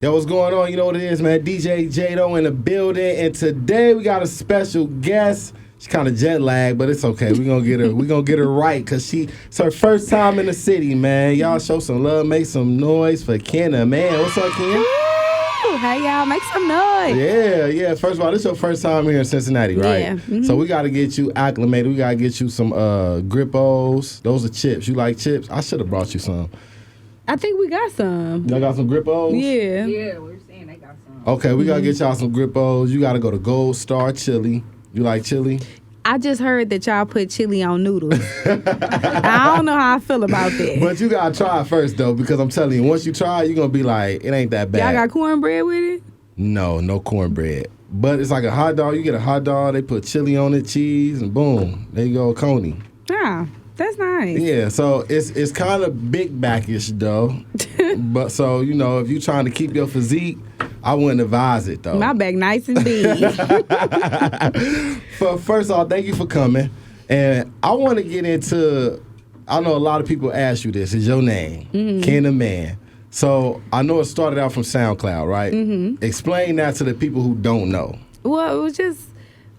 Yo, what's going on? You know what it is, man. DJ J.Dough in the building, and today we got a special guest. She's kind of jet lagged, but it's okay. We're gonna get her right, because it's her first time in the city, man. Y'all show some love, make some noise for Kenna, man. What's up, Ken? Hey, y'all, make some noise. Yeah. First of all, this is your first time here in Cincinnati, right? Yeah. Mm-hmm. So we got to get you acclimated. We got to get you some Grippos. Those are chips. You like chips? I should have brought you some. I think we got some. Y'all got some Grippos? Yeah. Yeah, we're saying they got some. Okay, we got to get y'all some Grippos. You got to go to Gold Star Chili. You like chili? I just heard that y'all put chili on noodles. I don't know how I feel about that. But you got to try it first, though, because I'm telling you, once you try it, you're going to be like, it ain't that bad. Y'all got cornbread with it? No cornbread. But it's like a hot dog. You get a hot dog, they put chili on it, cheese, and boom, there you go, coney. Ah, that's nice. Yeah, so it's kind of big backish, though. But so, you know, if you're trying to keep your physique, I wouldn't advise it, though. My back nice and big. But first off, thank you for coming. And I want to get into, I know a lot of people ask you this, is your name, Ken the Man. So I know it started out from SoundCloud, right? Mm-hmm. Explain that to the people who don't know. Well, it was just,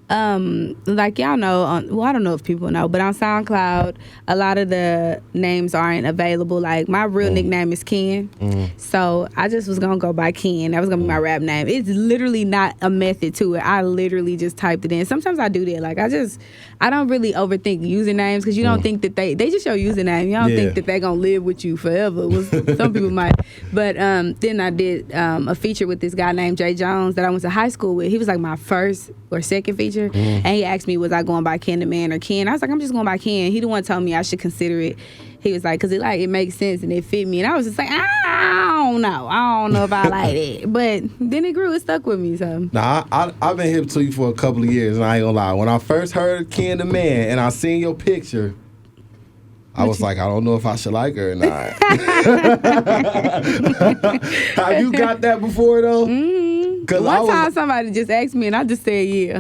like y'all know, I don't know if people know, but on SoundCloud, a lot of the names aren't available. Like, my real nickname is Ken. So I just was going to go by Ken. That was going to be my rap name. It's literally not a method to it. I literally just typed it in. Sometimes I do that. Like, I don't really overthink usernames, because you don't think that they just your username. You don't think that they're going to live with you forever. Some people might. But then I did a feature with this guy named Jay Jones that I went to high school with. He was like my first or second feature. And he asked me, was I going by Ken the Man or Ken? I was like, I'm just going by Ken. He the one told me I should consider it. He was like, because it makes sense and it fit me. And I was just like, I don't know if I like it. But then it grew. It stuck with me. So Nah, I've been hip to you for a couple of years, and I ain't gonna lie. When I first heard Ken the Man and I seen your picture, I was like, I don't know if I should like her or not. Have you got that before, though? One time somebody just asked me and I just said yeah.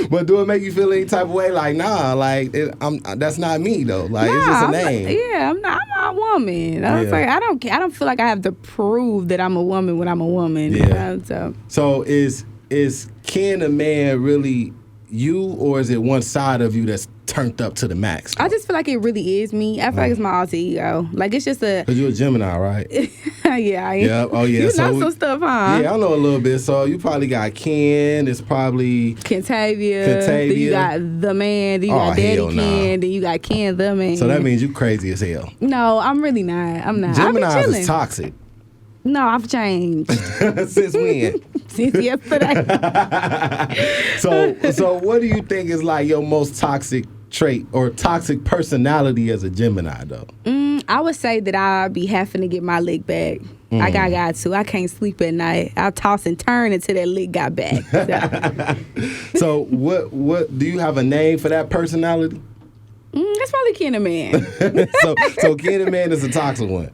But do it make you feel any type of way? Like, nah, like that's not me though. Like, it's just a name. I'm a woman. I was like, I don't feel like I have to prove that I'm a woman when I'm a woman. Yeah. You know, so is Ken the Man really you, or is it one side of you that's turned up to the max? I just feel like it really is me. I feel like it's my alter ego. Like, it's just a... Because you're a Gemini, right? Yeah, I am. Yep. Oh, yeah. You know some stuff, huh? Yeah, I know a little bit. So you probably got Ken. It's probably... Kentavia. Then you got The Man. Then you got Daddy Ken. Then you got Ken the Man. So that means you crazy as hell. No, I'm really not. I'm not. Geminis is toxic. No, I've changed. Since when? Since yesterday. So what do you think is like your most toxic trait or toxic personality as a Gemini, though? I would say that I'll be having to get my lick back. I got to. I can't sleep at night. I'll toss and turn until that lick got back. So what do you have a name for that personality? That's probably Ken the Man. so Ken the Man is a toxic one.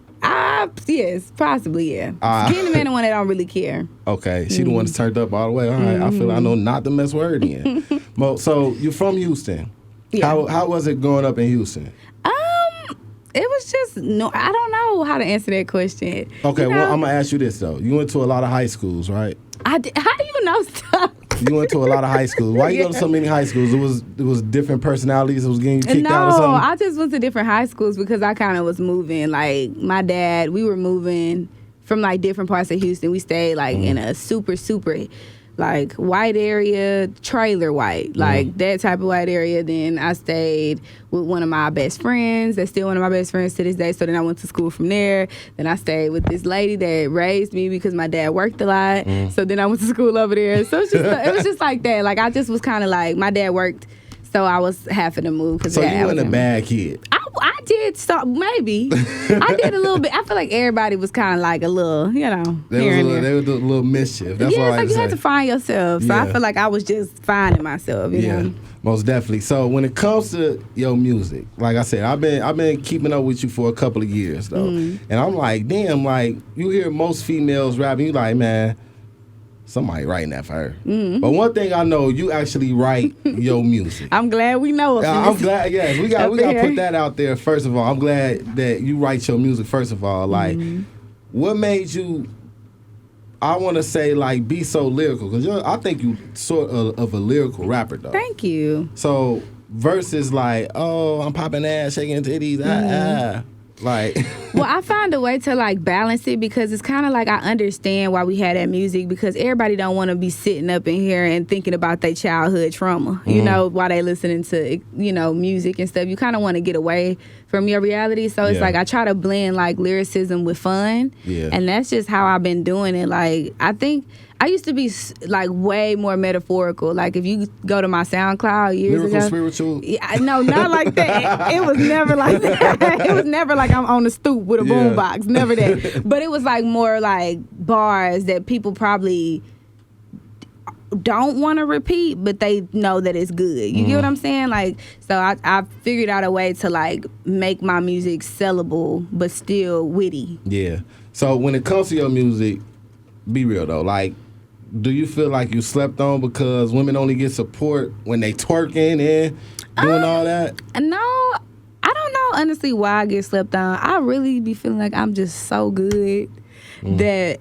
Yes, possibly, yeah. Ken the Man the one that don't really care. Okay, she the one that's turned up all the way. All right, I feel I know not to mess with her then. Well, so you're from Houston. Yeah. How was it growing up in Houston? It was just I don't know how to answer that question. Okay, well, I'm gonna ask you this though. You went to a lot of high schools, right? How do you know stuff? You went to a lot of high schools. Why you go to so many high schools? It was different personalities that was getting you kicked out or something? No, I just went to different high schools because I kind of was moving. Like, my dad, we were moving from, like, different parts of Houston. We stayed, like, in a super, like, white area, trailer white, like that type of white area. Then I stayed with one of my best friends. That's still one of my best friends to this day. So then I went to school from there. Then I stayed with this lady that raised me because my dad worked a lot. So then I went to school over there. So it was just like that. Like, I just was kind of like, my dad worked, so I was having to move. So you weren't a bad kid? I did maybe. I did a little bit. I feel like everybody was kind of like a little, you know. They were a little mischief. That's all I like you had to find yourself. So I feel like I was just finding myself, you know. Most definitely. So when it comes to your music, like I said, I've been keeping up with you for a couple of years though. And I'm like, damn, like you hear most females rapping, you like, man, somebody writing that for her. But one thing I know, you actually write your music. I'm glad we know it. I'm glad. Yes, we got to put that out there. First of all, I'm glad that you write your music. First of all, like, what made you, I want to say, like, be so lyrical? Because I think you sort of a lyrical rapper, though. Thank you. So, versus like, oh, I'm popping ass, shaking titties, like. Well, I find a way to like balance it because it's kind of like I understand why we had that music because everybody don't want to be sitting up in here and thinking about their childhood trauma, you know, while they listening to, you know, music and stuff. You kind of want to get away from your reality. So it's like I try to blend like lyricism with fun. Yeah. And that's just how I've been doing it. Like, I think I used to be like way more metaphorical. Like if you go to my SoundCloud years lyrical, ago, spiritual. Yeah, no, not like that. It was never like that. It was never like I'm on the stoop with a boombox. Never that. But it was like more like bars that people probably don't want to repeat, but they know that it's good. You get what I'm saying? Like, so I figured out a way to like make my music sellable, but still witty. Yeah. So when it comes to your music, be real though, like, do you feel like you slept on because women only get support when they twerking and doing all that? No, I don't know honestly why I get slept on. I really be feeling like I'm just so good that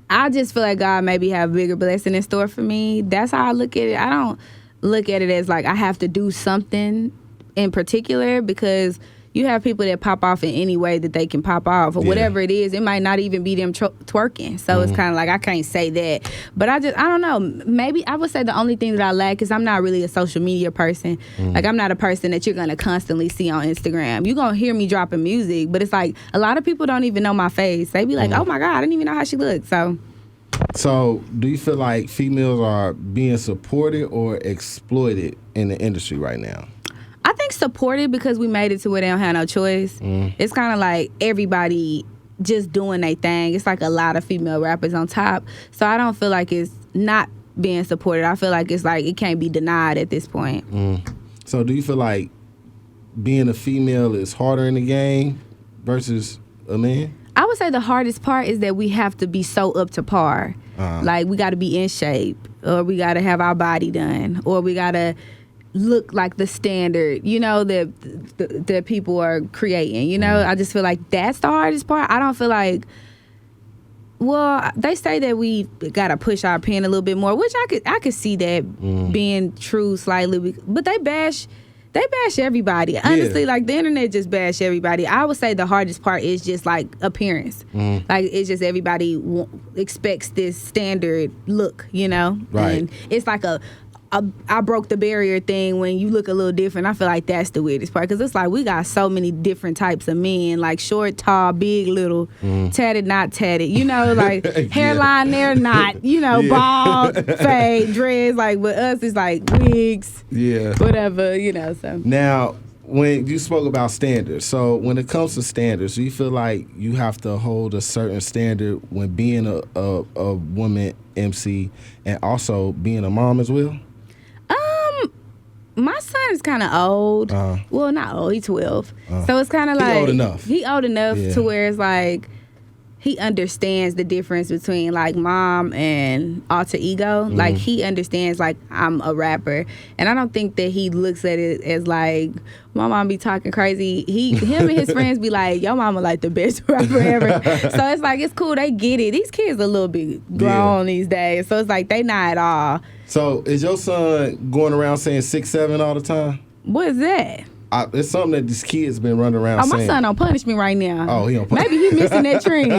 I just feel like God maybe have a bigger blessing in store for me. That's how I look at it. I don't look at it as like I have to do something in particular because you have people that pop off in any way that they can pop off or whatever it is. It might not even be them twerking. So it's kind of like I can't say that. But I don't know. Maybe I would say the only thing that I lack is I'm not really a social media person. Like I'm not a person that you're going to constantly see on Instagram. You're going to hear me dropping music. But it's like a lot of people don't even know my face. They be like, oh my God, I didn't even know how she looked. So do you feel like females are being supported or exploited in the industry right now? I think supported because we made it to where they don't have no choice. It's kind of like everybody just doing their thing. It's like a lot of female rappers on top. So I don't feel like it's not being supported. I feel like it's like it can't be denied at this point. So do you feel like being a female is harder in the game versus a man? I would say the hardest part is that we have to be so up to par. Like we got to be in shape or we got to have our body done or we got to look like the standard, you know, that people are creating, you know. I just feel like that's the hardest part. I don't feel like, well, they say that we gotta push our pen a little bit more, which I could see that being true slightly, but they bash everybody. Honestly, like the internet just bash everybody. I would say the hardest part is just like appearance. Like it's just everybody expects this standard look, you know. Right. And it's like I broke the barrier thing when you look a little different. I feel like that's the weirdest part because it's like we got so many different types of men, like short, tall, big, little, tatted, not tatted, you know, like hairline there, not, you know, bald, fade, dreads. Like with us, it's like wigs, whatever, you know. So now, when you spoke about standards, so when it comes to standards, do you feel like you have to hold a certain standard when being a woman MC and also being a mom as well? My son is kind of old. Well, not old. He's 12. So it's kind of like... He old enough to where it's like he understands the difference between like mom and alter ego. Like he understands like I'm a rapper. And I don't think that he looks at it as like, my mom be talking crazy. Him and his friends be like, your mama like the best rapper ever. So it's like, it's cool. They get it. These kids are a little bit grown these days. So it's like, they not at all. So is your son going around saying 6'7" all the time? What is that? It's something that these kids been running around saying. My son don't punish me right now. Oh, he don't punish me. Maybe he missing that trend.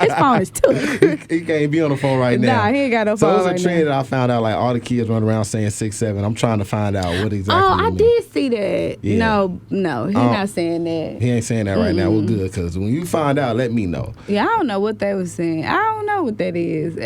His phone is took. He can't be on the phone right now. Nah, he ain't got no phone right now. So it's a trend that I found out, like all the kids run around saying 6'7". I'm trying to find out what exactly. Oh, I did see that. Yeah. No, he's not saying that. He ain't saying that right now. We're good, because when you find out, let me know. Yeah, I don't know what they was saying. I don't know what that is.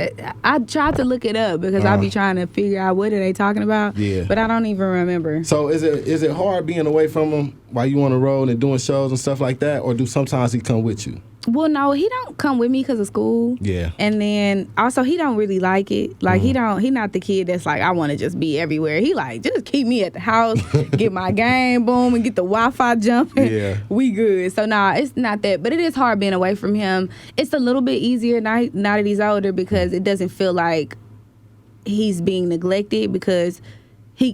I tried to look it up because I be trying to figure out what are they talking about. Yeah. But I don't even remember. So is it hard being away from him while you on the road and doing shows and stuff like that, or do sometimes he come with you? Well, no, he don't come with me because of school. Yeah. And then also he don't really like it. Like he not the kid that's like, I want to just be everywhere. He like, just keep me at the house, get my game boom and get the Wi-Fi jumping. Yeah. We good. So nah, it's not that. But it is hard being away from him. It's a little bit easier now that he's older because it doesn't feel like he's being neglected because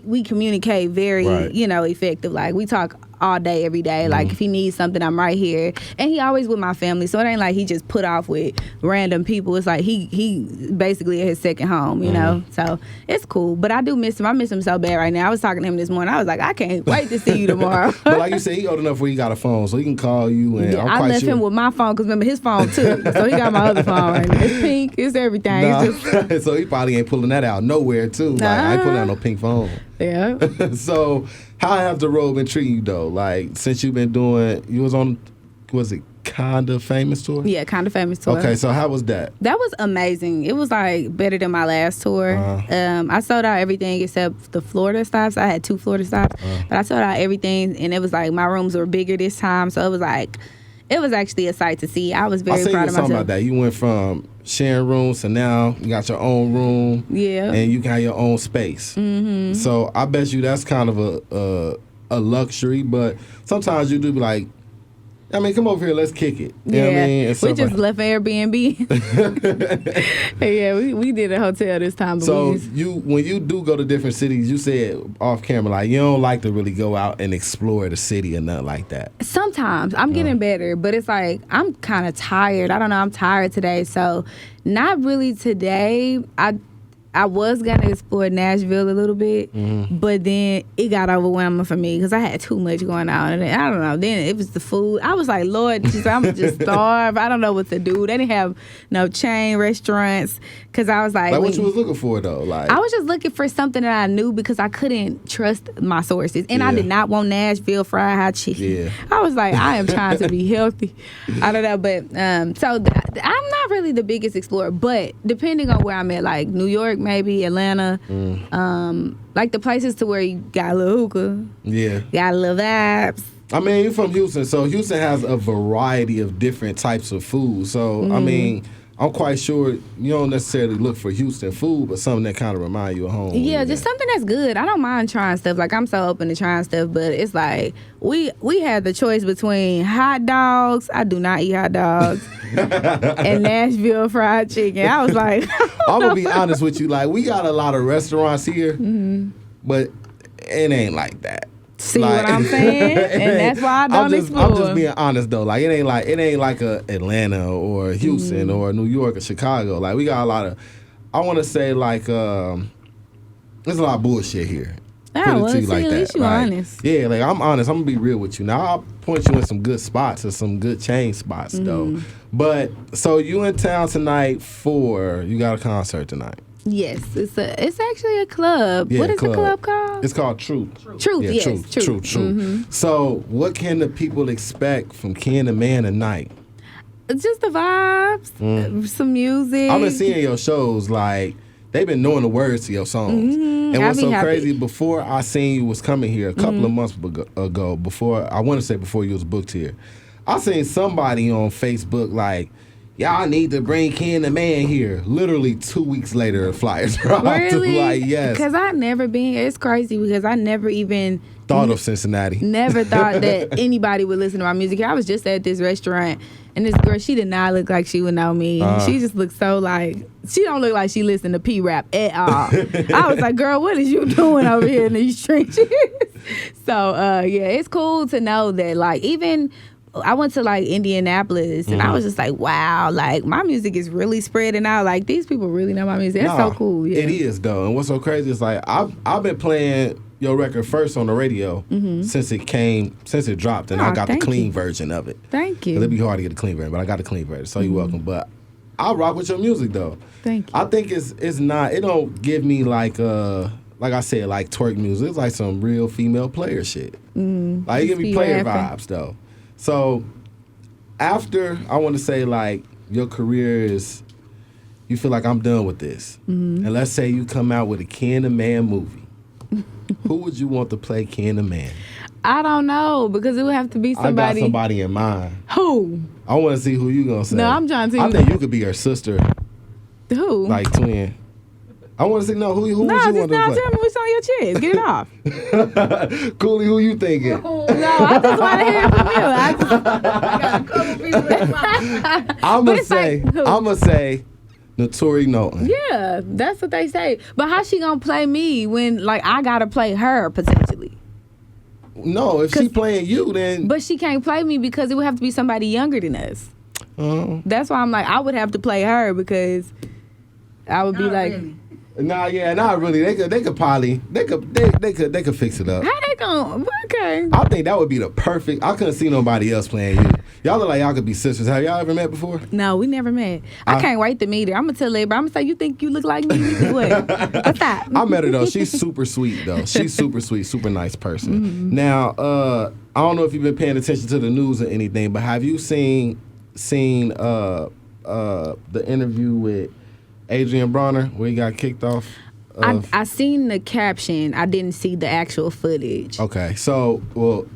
we communicate very, effective. Like we talk all day, every day. Like, if he needs something, I'm right here. And he always with my family, so it ain't like he just put off with random people. It's like he basically at his second home, you know? So it's cool. But I do miss him. I miss him so bad right now. I was talking to him this morning. I was like, I can't wait to see you tomorrow. But like you said, he old enough where he got a phone, so he can call you. And I left him with my phone, because remember, his phone too. So he got my other phone right now. It's pink. It's everything. Nah. It's just... So he probably ain't pulling that out nowhere, too. Like, I ain't pulling out no pink phone. Yeah. So how has the road been treating you, though? Like, since you've been doing, you was on, was it Kinda Famous tour? Yeah, Kinda Famous tour. Okay, so how was that? That was amazing. It was like better than my last tour. I sold out everything except the Florida stops. I had 2 Florida stops, but I sold out everything, and it was like my rooms were bigger this time, so it was like, it was actually a sight to see. I was very proud of myself. About that. You went from sharing rooms to now you got your own room. Yeah. And you got your own space. Mm-hmm. So I bet you that's kind of a luxury, but sometimes you do be like, I mean, come over here, let's kick it. You know what I mean? We just left Airbnb. Yeah, we did a hotel this time. But so when you do go to different cities, you said off camera, like, you don't like to really go out and explore the city or nothing like that. Sometimes. I'm getting better, but it's like, I'm kind of tired. I don't know, I'm tired today. So not really today. I was going to explore Nashville a little bit, but then it got overwhelming for me because I had too much going on. And I don't know. Then it was the food. I was like, Lord, I'm just starved. I don't know what to do. They didn't have no chain restaurants because I was like... Like, what you was looking for, though? Like, I was just looking for something that I knew because I couldn't trust my sources. And I did not want Nashville fried hot chicken. Yeah. I was like, I am trying to be healthy. I don't know. But so I'm not really the biggest explorer, but depending on where I'm at, like New York, maybe Atlanta, like the places to where you got a little hookah, got a little vibes. I mean, you're from Houston, so Houston has a variety of different types of food. So I mean, I'm quite sure you don't necessarily look for Houston food, but something that kind of remind you of home. Yeah, just something that's good. I don't mind trying stuff. Like, I'm so open to trying stuff, but it's like we had the choice between hot dogs. I do not eat hot dogs. And Nashville fried chicken. I was like, I'm gonna be honest with you. Like, we got a lot of restaurants here, but it ain't like that. See like, what I'm saying? And that's why I don't explore. I'm just being honest though. Like, it ain't like a Atlanta or Houston or New York or Chicago. Like, we got a lot of, I want to say, like, there's a lot of bullshit here. Put it to you like that. At least you honest. Yeah, like, I'm honest. I'm gonna be real with you. Now, I'll point you in some good spots or some good chain spots though. But so you in town tonight you got a concert tonight? Yes, it's actually a club. Yeah, what is the club called? It's called Truth. Truth, yeah, yes. Truth. Mm-hmm. So what can the people expect from Ken the Man tonight? Just the vibes, some music. I've been seeing your shows, like, they've been knowing the words to your songs. And what's so crazy, before I seen you was coming here a couple of months ago, before you was booked here, I seen somebody on Facebook like, y'all need to bring Ken the Man here. Literally 2 weeks later, flyers dropped. Really? Like, yes. Because I've never been here. It's crazy because I never even... thought of Cincinnati. Never thought that anybody would listen to my music. I was just at this restaurant, and this girl, she did not look like she would know me. She just looked so like... She don't look like she listened to P-Rap at all. I was like, girl, what is you doing over here in these streets? So, yeah, it's cool to know that, like, even... I went to like Indianapolis and I was just like, wow, like my music is really spreading out. Like these people really know my music. That's so cool. Yeah. It is though. And what's so crazy is like I've been playing your record first on the radio since it dropped, and I got the clean version of it. Thank you. It'd be hard to get a clean version, but I got a clean version, so you're welcome. But I rock with your music though. Thank you. I think it's not. It don't give me like I said, like twerk music. It's like some real female player shit. Like it give me player vibes though. So, after, I want to say, like, your career is, you feel like I'm done with this. And let's say you come out with a Ken the Man movie. Who would you want to play Ken the Man? I don't know, because it would have to be somebody. I got somebody in mind. Who? I want to see who you going to say. No, I'm trying to see. I think you could be her sister. Who? Like, twin. I want to see, who would you want to play? No, just tell me what's on your chest. Get it off. Cooley, who you thinking? No, I just want to hear it from you. I got a couple people in mind. I'm going to say Notori Knowlton. Yeah, that's what they say. But how's she going to play me when, like, I got to play her potentially? No, if she playing you, then. But she can't play me because it would have to be somebody younger than us. That's why I'm like, I would have to play her because I would be like. Really. Nah, yeah, not really. They could fix it up. How they gonna? Okay. I think that would be the perfect. I couldn't see nobody else playing you. Y'all look like y'all could be sisters. Have y'all ever met before? No, we never met. I can't wait to meet her. I'm gonna tell everybody. I'm gonna say, you think you look like me? What? What's that? I met her though. She's super sweet though. She's super sweet, super nice person. Mm-hmm. Now, I don't know if you've been paying attention to the news or anything, but have you seen the interview with Adrien Broner where he got kicked off? I seen the caption. I didn't see the actual footage. Okay, so,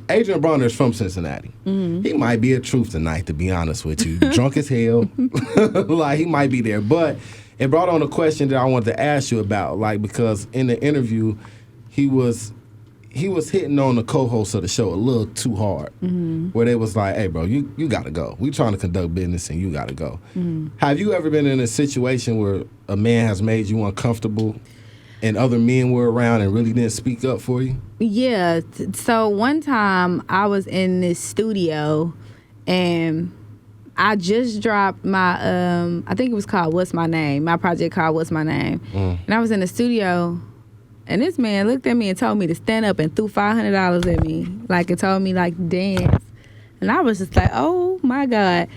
Adrien Broner is from Cincinnati. Mm-hmm. He might be a truth tonight, to be honest with you. Drunk as hell. Like, he might be there. But it brought on a question that I wanted to ask you about, like, because in the interview, he was hitting on the co-host of the show a little too hard, where they was like, hey, bro, you got to go. We trying to conduct business and you got to go. Mm-hmm. Have you ever been in a situation where a man has made you uncomfortable and other men were around and really didn't speak up for you? Yeah. So one time I was in this studio and I just dropped my, I think it was called What's My Name, my project called What's My Name. And I was in the studio and this man looked at me and told me to stand up and threw $500 at me. Like, it told me, like, dance. And I was just like, oh, my God.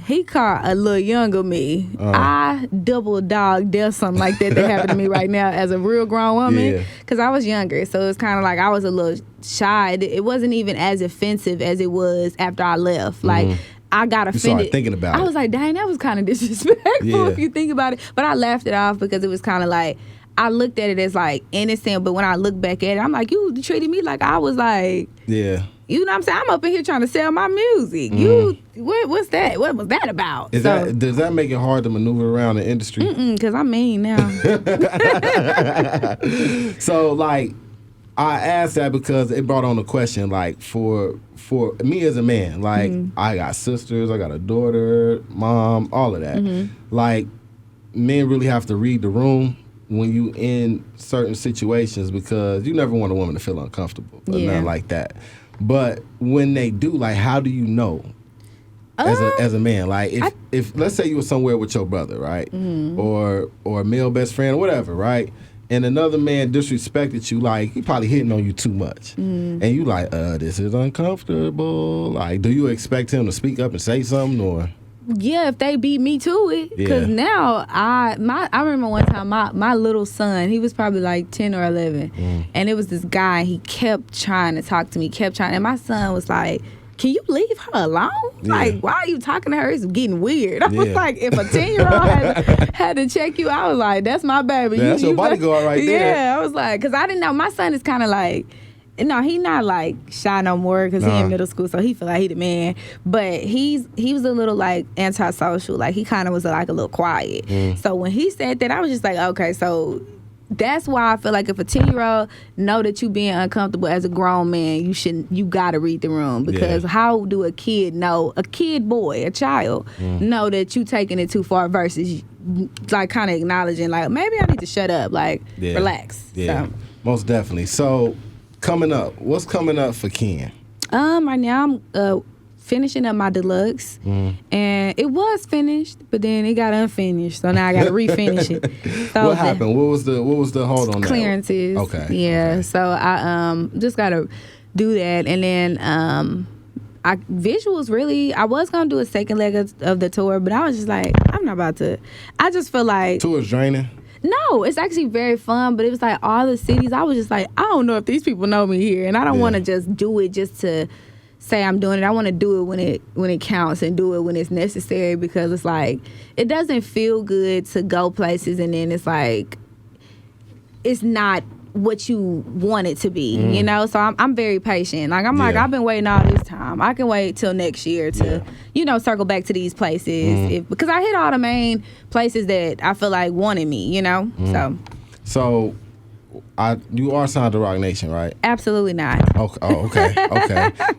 He caught a little younger me. I double dog dare something like that happened to me right now as a real grown woman. Because I was younger. So it's kind of like I was a little shy. It wasn't even as offensive as it was after I left. Like, I got offended. You started thinking about it. I was like, dang, that was kind of disrespectful if you think about it. But I laughed it off because it was kind of like, I looked at it as like innocent, but when I look back at it, I'm like, you treated me like I was like, you know what I'm saying? I'm up in here trying to sell my music. What's that? What was that about? Does that make it hard to maneuver around the industry? Because I'm mean now. So, like, I asked that because it brought on the question, like, for me as a man, like, I got sisters, I got a daughter, mom, all of that. Like, men really have to read the room when you in certain situations because you never want a woman to feel uncomfortable or nothing like that. But when they do, like, how do you know as a man? Like, if let's say you were somewhere with your brother, right, or a male best friend or whatever, right, and another man disrespected you, like, he probably hitting on you too much, and you like, this is uncomfortable. Like, do you expect him to speak up and say something or? Yeah, if they beat me to it. Because now, I remember one time, my little son, he was probably like 10 or 11. And it was this guy, he kept trying to talk to me, and my son was like, can you leave her alone? Like, why are you talking to her? It's getting weird. I was like, if a 10-year-old had to check you, I was like, that's my baby. That's your bodyguard right there. Yeah, I was like, because I didn't know. My son is kind of like, no, he not like shy no more because he in middle school, so he feel like he the man. But he was a little like antisocial, like he kind of was like a little quiet. So when he said that, I was just like, okay, so that's why I feel like if a 10-year-old know that you being uncomfortable as a grown man, you gotta read the room because how do a kid know, a child know that you taking it too far versus like kind of acknowledging like maybe I need to shut up, like relax. Yeah, so. Most definitely. So. What's coming up for Ken? Right now I'm finishing up my deluxe, and it was finished, but then it got unfinished, so now I got to refinish it. So what happened? What was the hold on clearances? That? Okay. Yeah. Okay. So I just got to do that, and then visuals really. I was gonna do a second leg of the tour, but I was just like, I'm not about to. I just feel like tour's draining. No, it's actually very fun, but it was like all the cities. I was just like, I don't know if these people know me here, and I don't want to just do it just to say I'm doing it. I want to do it when it counts and do it when it's necessary because it's like it doesn't feel good to go places and then it's like it's not what you want it to be, you know? So I'm very patient. Like, I'm like, I've been waiting all this time. I can wait till next year to, circle back to these places. Because I hit all the main places that I feel like wanted me, you know? So you are signed to Roc Nation, right? Absolutely not. Okay.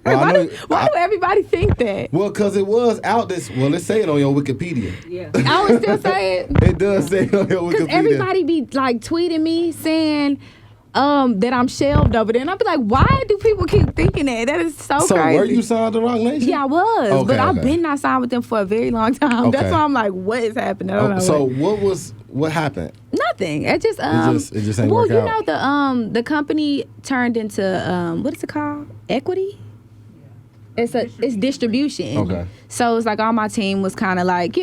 Well, why do everybody think that? Well, because it was out let's say it on your Wikipedia. Yeah. I would still say it. It does say it on your Wikipedia. Because everybody be like tweeting me saying, that I'm shelved over there. And I'd be like, why do people keep thinking that? That is so crazy. So were you signed to Rock Nation? Yeah, I was. Okay, but I've been not signed with them for a very long time. Okay. That's why I'm like, what is happening? I don't know. So what happened? Nothing. It just ain't work out. Well, the company turned into what is it called? Equity? It's distribution. Okay. So it's like all my team was kind of like,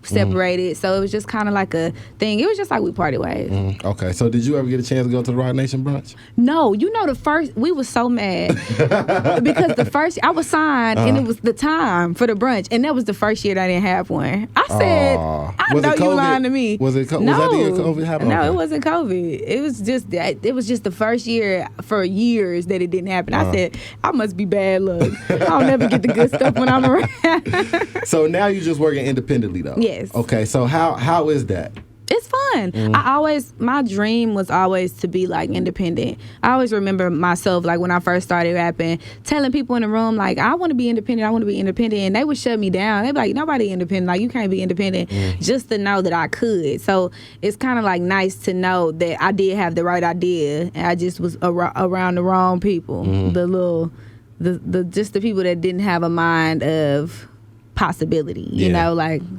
separated. So it was just kind of like a thing. It was just like we parted ways. Okay. So did you ever get a chance to go to the Rock Nation brunch? No. The first, we was so mad because the first, I was signed and it was the time for the brunch. And that was the first year that I didn't have one. I said, I know you lying to me. Was that the year COVID happened? No, it wasn't COVID. It was just that. It was just the first year for years that it didn't happen. I said, I must be bad luck. I'll never get the good stuff when I'm around. So now you're just working independently though? Yes. Okay, so how is that? It's fun. My dream was always to be like independent. I always remember myself, like when I first started rapping, telling people in the room, like, I want to be independent. And they would shut me down. They'd be like, nobody independent. Like, you can't be independent. Just to know that I could. So it's kind of like nice to know that I did have the right idea. And I just was around the wrong people. Just the people that didn't have a mind of possibility,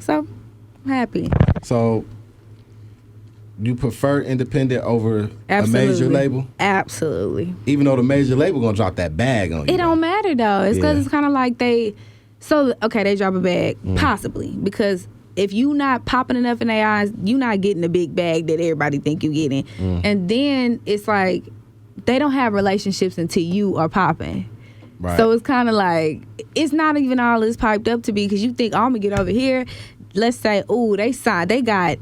so I'm happy. So you prefer independent over a major label? Absolutely. Even though the major label gonna drop that bag on you. It don't matter though. It's because it's kind of like they drop a bag, possibly, because if you not popping enough in their eyes, you not getting the big bag that everybody think you getting. And then it's like they don't have relationships until you are popping. Right. So it's kind of like, it's not even all this piped up to be, because you think, I'm going to get over here. Let's say, they got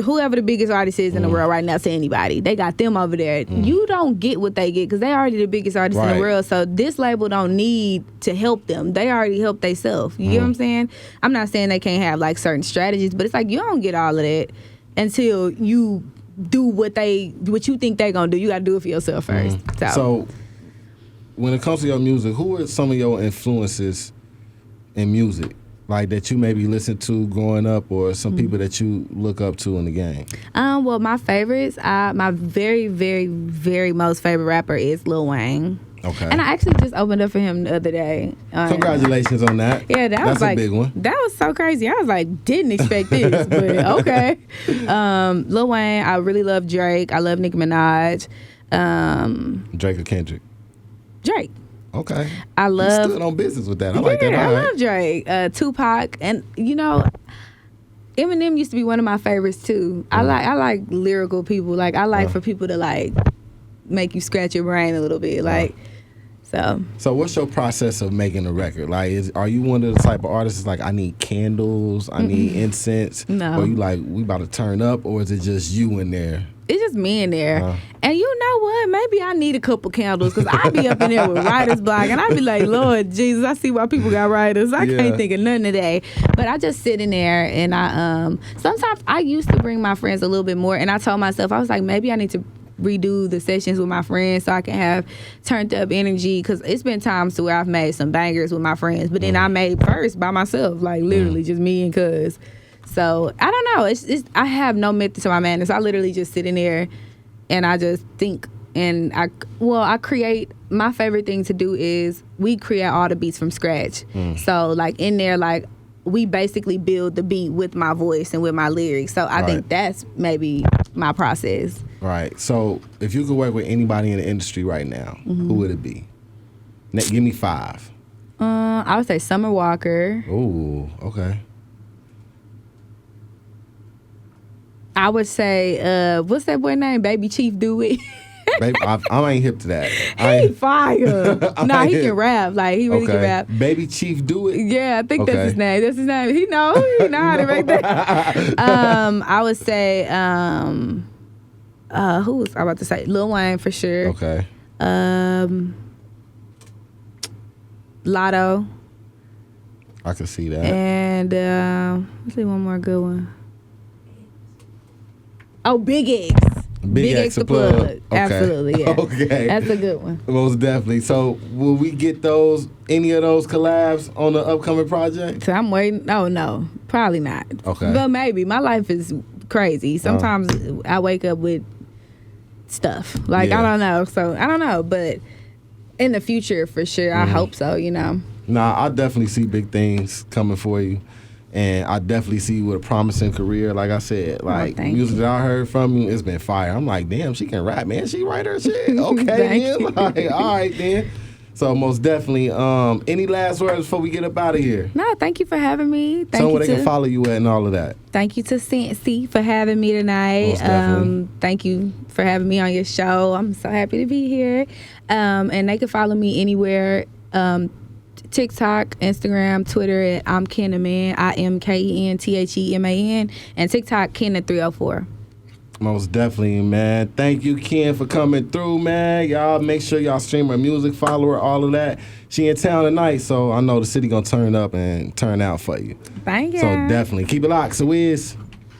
whoever the biggest artist is in the world right now, to anybody. They got them over there. You don't get what they get because they already the biggest artist in the world. So this label don't need to help them. They already help themselves. You get what I'm saying? I'm not saying they can't have like certain strategies, but it's like you don't get all of that until you do what you think they're going to do. You got to do it for yourself first. So when it comes to your music, who are some of your influences in music, like that you maybe listen to growing up, or some people that you look up to in the game? Well, my favorites, my very, very, very most favorite rapper is Lil Wayne. Okay. And I actually just opened up for him the other day. Congratulations on that. Yeah, that's like, a big one. That was so crazy. I was like, didn't expect this, but okay. Lil Wayne, I really love Drake. I love Nicki Minaj. Drake or Kendrick? Drake. Okay. I love. You stood on business with that. I like that. I love Drake. Tupac, and Eminem used to be one of my favorites too. I like lyrical people. Like I like for people to like make you scratch your brain a little bit. Like So what's your process of making a record? Like, are you one of the type of artists like, I need candles, I need incense? No. Or you like, we about to turn up, or is it just you in there? It's just me in there. And you know what? Maybe I need a couple candles, because I be up in there with writer's block, and I be like, Lord Jesus, I see why people got writers. I can't think of nothing today. But I just sit in there, and I sometimes I used to bring my friends a little bit more, and I told myself, I was like, maybe I need to redo the sessions with my friends so I can have turned up energy, because it's been times to where I've made some bangers with my friends, but then I made first by myself, like literally just me and cuz. So I don't know, it's I have no method to my madness. I literally just sit in there and I just think, and I create. My favorite thing to do is we create all the beats from scratch. So like in there, like we basically build the beat with my voice and with my lyrics. So I think that's maybe my process. Right. So if you could work with anybody in the industry right now, who would it be? Give me 5. I would say Summer Walker. Ooh, okay. I would say, what's that boy name? Baby Chief Do It. Baby, I ain't hip to that. He fire. Nah, he can rap. Like, he really can rap. Baby Chief Do It? Yeah, I think that's his name. That's his name. He know how to make that. I would say, who was I about to say? Lil Wayne for sure. Okay. Lotto. I can see that. And let's see one more good one. Oh, Big X. Big X the plug. Okay. Absolutely, yeah. Okay. That's a good one. Most definitely. So will we get any of those collabs on the upcoming project? So I'm waiting. Oh, no. Probably not. Okay. But maybe. My life is crazy. Sometimes I wake up with stuff. Like, I don't know. So, I don't know. But in the future, for sure, I hope so, you know. Nah, I definitely see big things coming for you. And I definitely see you with a promising career. Like I said, like, music that I heard from you, it's been fire. I'm like, damn, she can rap, man. She write her shit. Okay, then. Like, all right, then. So most definitely, any last words before we get up out of here? No, thank you for having me. Tell them where they can follow you at and all of that. Thank you to Sensi for having me tonight. Thank you for having me on your show. I'm so happy to be here. And they can follow me anywhere. TikTok, Instagram, Twitter at I'm Kennaman, IMKENTHEMAN, and TikTok Kenna304. Most definitely, man. Thank you, Ken, for coming through, man. Y'all make sure y'all stream her music, follow her, all of that. She in town tonight, so I know the city gonna turn up and turn out for you. Thank you. So definitely keep it locked. So is.